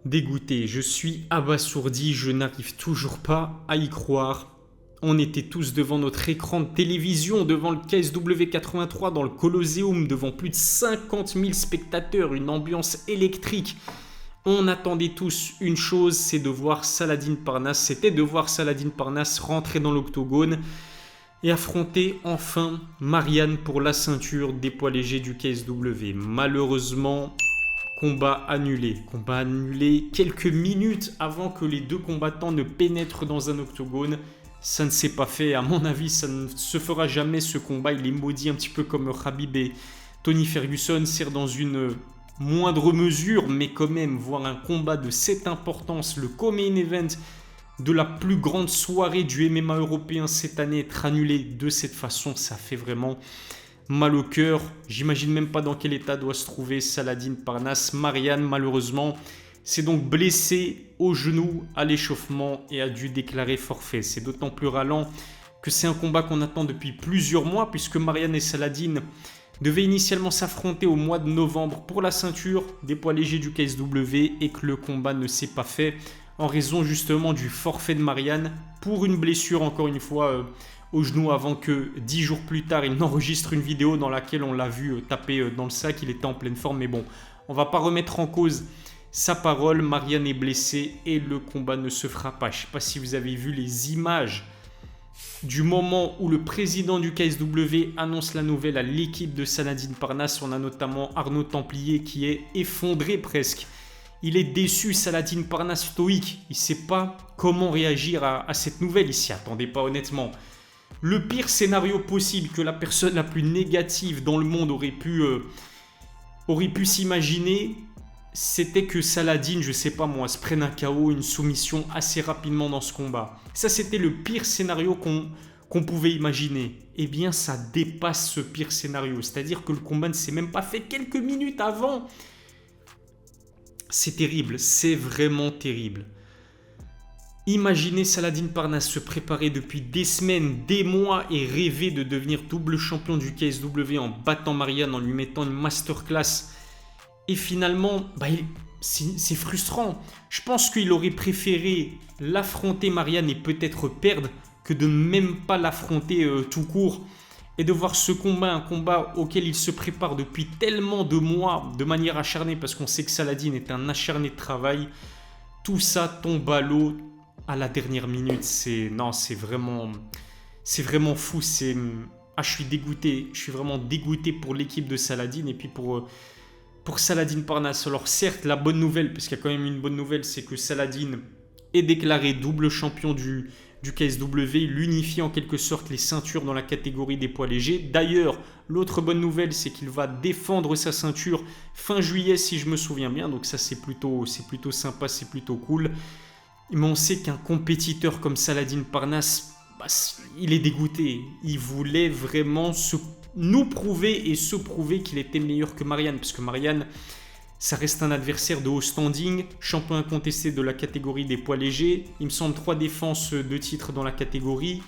Dégoûté, je suis abasourdi, je n'arrive toujours pas à y croire. On était tous devant notre écran de télévision, devant le KSW 83 dans le Colosseum, devant plus de 50 000 spectateurs, une ambiance électrique. On attendait tous une chose, c'est de voir Saladin Parnasse. C'était de voir Saladin Parnasse rentrer dans l'octogone et affronter enfin Marianne pour la ceinture des poids légers du KSW. Malheureusement, combat annulé quelques minutes avant que les deux combattants ne pénètrent dans un octogone. Ça ne s'est pas fait, à mon avis, ça ne se fera jamais ce combat. Il est maudit un petit peu comme Khabib et Tony Ferguson, sert dans une moindre mesure, mais quand même, voir un combat de cette importance, le co-main event de la plus grande soirée du MMA européen cette année, être annulé de cette façon, ça fait vraiment mal au cœur. J'imagine même pas dans quel état doit se trouver Saladin Parnasse. Marianne, malheureusement, s'est donc blessé au genou à l'échauffement et a dû déclarer forfait. C'est d'autant plus ralent que c'est un combat qu'on attend depuis plusieurs mois, puisque Marianne et Saladin devaient initialement s'affronter au mois de novembre pour la ceinture des poids légers du KSW et que le combat ne s'est pas fait en raison justement du forfait de Marianne pour une blessure, encore une fois, au genou, avant que 10 jours plus tard il n'enregistre une vidéo dans laquelle on l'a vu taper dans le sac. Il était en pleine forme, mais bon, on va pas remettre en cause sa parole. Marianne est blessée et le combat ne se fera pas. Je ne sais pas si vous avez vu les images du moment où le président du KSW annonce la nouvelle à l'équipe de Saladin Parnasse. On a notamment Arnaud Templier qui est effondré presque. Il est déçu, Saladin Parnasse stoïque. Il ne sait pas comment réagir à cette nouvelle. Il ne s'y attendait pas, honnêtement. Le pire scénario possible que la personne la plus négative dans le monde aurait pu s'imaginer, c'était que Saladin, je sais pas moi, se prenne un KO, une soumission assez rapidement dans ce combat. Ça, c'était le pire scénario qu'on pouvait imaginer. Eh bien, ça dépasse ce pire scénario. C'est-à-dire que le combat ne s'est même pas fait quelques minutes avant. C'est terrible, c'est vraiment terrible. Imaginez Saladin Parnasse se préparer depuis des semaines, des mois et rêver de devenir double champion du KSW en battant Marianne, en lui mettant une masterclass. Et finalement, c'est frustrant. Je pense qu'il aurait préféré l'affronter Marianne et peut-être perdre que de même pas l'affronter tout court. Et de voir ce combat, un combat auquel il se prépare depuis tellement de mois de manière acharnée, parce qu'on sait que Saladin est un acharné de travail. Tout ça tombe à l'eau à la dernière minute. C'est vraiment fou. Je suis dégoûté. Je suis vraiment dégoûté pour l'équipe de Saladin et puis pour Saladin Parnasse. Alors certes, la bonne nouvelle, parce qu'il y a quand même une bonne nouvelle, c'est que Saladin est déclaré double champion du KSW. Il unifie en quelque sorte les ceintures dans la catégorie des poids légers. D'ailleurs, l'autre bonne nouvelle, c'est qu'il va défendre sa ceinture fin juillet, si je me souviens bien. Donc ça, c'est plutôt sympa, c'est plutôt cool. Mais on sait qu'un compétiteur comme Saladin Parnasse, il est dégoûté. Il voulait vraiment nous prouver et se prouver qu'il était meilleur que Marianne. Parce que Marianne, ça reste un adversaire de haut standing, champion incontesté de la catégorie des poids légers. Il me semble 3 défenses de titre dans la catégorie.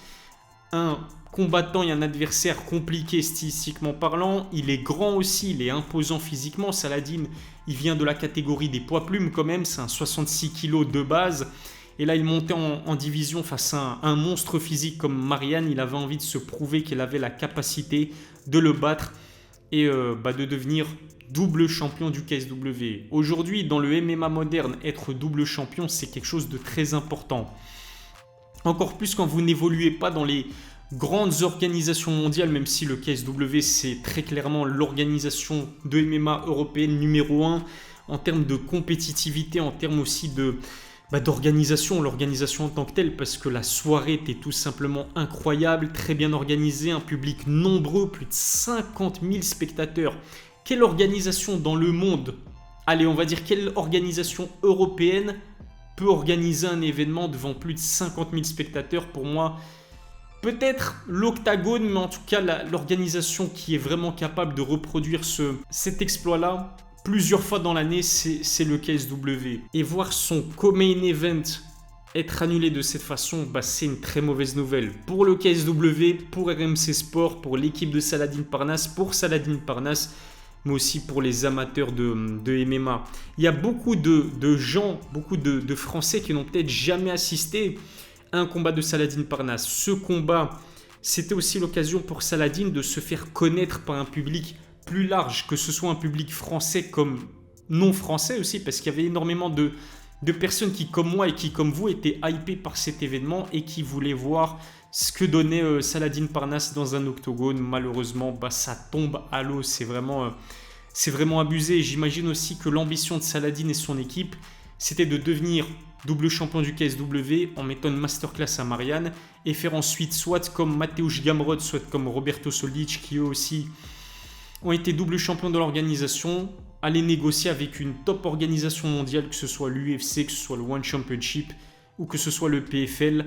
Un combattant et un adversaire compliqué stylistiquement parlant. Il est grand aussi, il est imposant physiquement. Saladin, il vient de la catégorie des poids plumes quand même. C'est un 66 kg de base. Et là, il montait en division face à un monstre physique comme Marianne. Il avait envie de se prouver qu'il avait la capacité de le battre et de devenir double champion du KSW. Aujourd'hui, dans le MMA moderne, être double champion, c'est quelque chose de très important. Encore plus quand vous n'évoluez pas dans les grandes organisations mondiales, même si le KSW, c'est très clairement l'organisation de MMA européenne numéro 1 en termes de compétitivité, en termes aussi d'organisation, l'organisation en tant que telle, parce que la soirée était tout simplement incroyable, très bien organisée, un public nombreux, plus de 50 000 spectateurs. Quelle organisation dans le monde, allez, on va dire quelle organisation européenne peut organiser un événement devant plus de 50 000 spectateurs? Pour moi, peut-être l'Octagone, mais en tout cas l'organisation qui est vraiment capable de reproduire cet exploit-là plusieurs fois dans l'année, c'est le KSW. Et voir son co-main event être annulé de cette façon, c'est une très mauvaise nouvelle. Pour le KSW, pour RMC Sport, pour l'équipe de Saladin Parnasse, pour Saladin Parnasse, mais aussi pour les amateurs de MMA. Il y a beaucoup de gens, beaucoup de Français qui n'ont peut-être jamais assisté à un combat de Saladin Parnasse. Ce combat, c'était aussi l'occasion pour Saladin de se faire connaître par un public plus large, que ce soit un public français comme non français aussi, parce qu'il y avait énormément de personnes qui, comme moi et qui, comme vous, étaient hypées par cet événement et qui voulaient voir ce que donnait Saladin Parnasse dans un octogone. Malheureusement, ça tombe à l'eau. C'est vraiment abusé. J'imagine aussi que l'ambition de Saladin et son équipe, c'était de devenir double champion du KSW en mettant une masterclass à Marianne et faire ensuite soit comme Mateusz Gamrot, soit comme Roberto Soldic, qui eux aussi ont été double champions de l'organisation, aller négocier avec une top organisation mondiale, que ce soit l'UFC, que ce soit le One Championship ou que ce soit le PFL.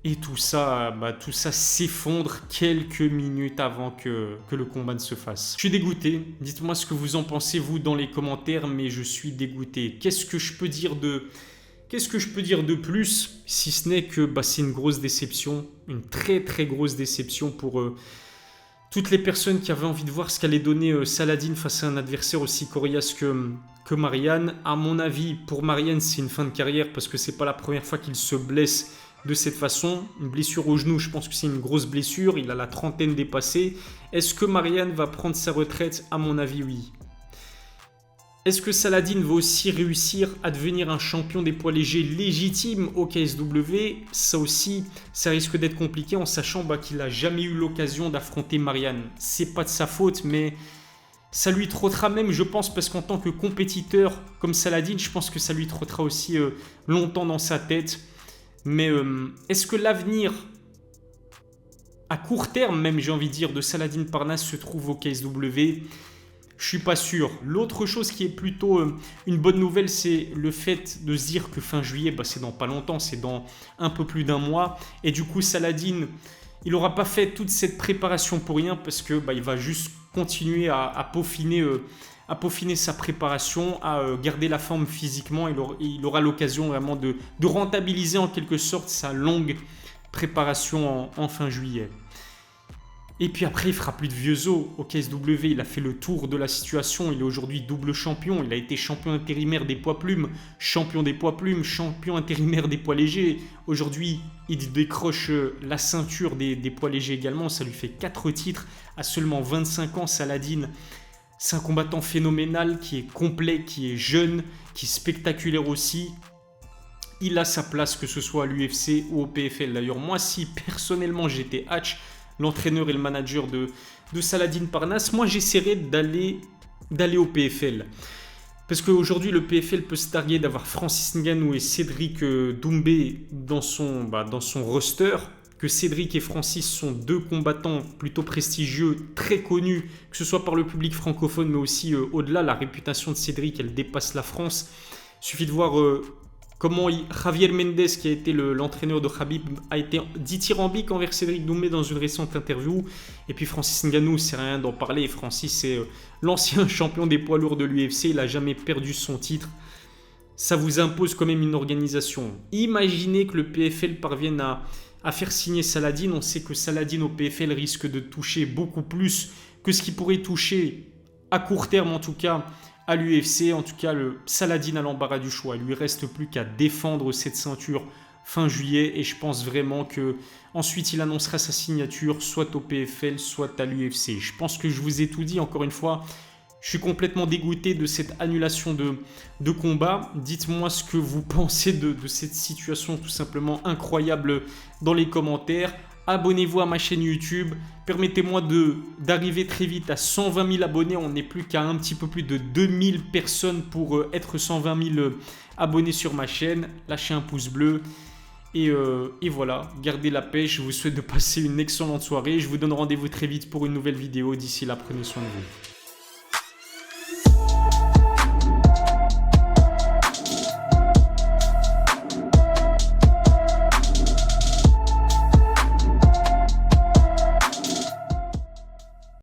Et tout ça s'effondre quelques minutes avant que le combat ne se fasse. Je suis dégoûté. Dites-moi ce que vous en pensez, vous, dans les commentaires, mais je suis dégoûté. Qu'est-ce que je peux dire de plus, si ce n'est que c'est une grosse déception, une très très grosse déception pour toutes les personnes qui avaient envie de voir ce qu'allait donner Saladin face à un adversaire aussi coriace que Marianne. À mon avis, pour Marianne, c'est une fin de carrière parce que c'est pas la première fois qu'il se blesse de cette façon. Une blessure au genou, je pense que c'est une grosse blessure. Il a la trentaine dépassée. Est-ce que Marianne va prendre sa retraite? À mon avis, oui. Est-ce que Saladin va aussi réussir à devenir un champion des poids légers légitime au KSW? Ça aussi, ça risque d'être compliqué en sachant qu'il n'a jamais eu l'occasion d'affronter Marianne. C'est pas de sa faute, mais ça lui trottera même, je pense, parce qu'en tant que compétiteur comme Saladin, je pense que ça lui trottera aussi longtemps dans sa tête. Mais est-ce que l'avenir, à court terme même, j'ai envie de dire, de Saladin Parnasse se trouve au KSW? Je suis pas sûr. L'autre chose qui est plutôt une bonne nouvelle, c'est le fait de se dire que fin juillet, c'est dans pas longtemps, c'est dans un peu plus d'un mois. Et du coup, Saladin, il n'aura pas fait toute cette préparation pour rien parce que il va juste continuer à peaufiner sa préparation, à garder la forme physiquement. Il aura l'occasion vraiment de rentabiliser en quelque sorte sa longue préparation en fin juillet. Et puis après, il fera plus de vieux os au KSW. Il a fait le tour de la situation. Il est aujourd'hui double champion. Il a été champion intérimaire des poids plumes, champion intérimaire des poids légers. Aujourd'hui, il décroche la ceinture des poids légers également. Ça lui fait 4 titres à seulement 25 ans. Saladin, c'est un combattant phénoménal qui est complet, qui est jeune, qui est spectaculaire aussi. Il a sa place, que ce soit à l'UFC ou au PFL. D'ailleurs, moi, si personnellement j'étais Hatch, l'entraîneur et le manager de Saladin Parnasse, moi j'essaierais d'aller au PFL. Parce qu'aujourd'hui, le PFL peut se targuer d'avoir Francis Ngannou et Cédric Doumbé dans son roster. Que Cédric et Francis sont 2 combattants plutôt prestigieux, très connus, que ce soit par le public francophone, mais aussi au-delà. La réputation de Cédric, elle dépasse la France. Il suffit de voir comment Javier Mendez, qui a été l'entraîneur de Khabib, a été dithyrambique envers Cédric Doumbé dans une récente interview. Et puis Francis Ngannou, c'est rien d'en parler. Francis, c'est l'ancien champion des poids lourds de l'UFC. Il n'a jamais perdu son titre. Ça vous impose quand même une organisation. Imaginez que le PFL parvienne à faire signer Saladin. On sait que Saladin au PFL risque de toucher beaucoup plus que ce qu'il pourrait toucher à court terme, en tout cas, à l'UFC. En tout cas, le Saladin a l'embarras du choix. Il lui reste plus qu'à défendre cette ceinture fin juillet et je pense vraiment que ensuite il annoncera sa signature soit au PFL, soit à l'UFC. Je pense que je vous ai tout dit. Encore une fois, je suis complètement dégoûté de cette annulation de combat. Dites-moi ce que vous pensez de cette situation tout simplement incroyable dans les commentaires. Abonnez-vous à ma chaîne YouTube. Permettez-moi d'arriver très vite à 120 000 abonnés. On n'est plus qu'à un petit peu plus de 2000 personnes pour être 120 000 abonnés sur ma chaîne. Lâchez un pouce bleu. Et voilà, gardez la pêche. Je vous souhaite de passer une excellente soirée. Je vous donne rendez-vous très vite pour une nouvelle vidéo. D'ici là, prenez soin de vous.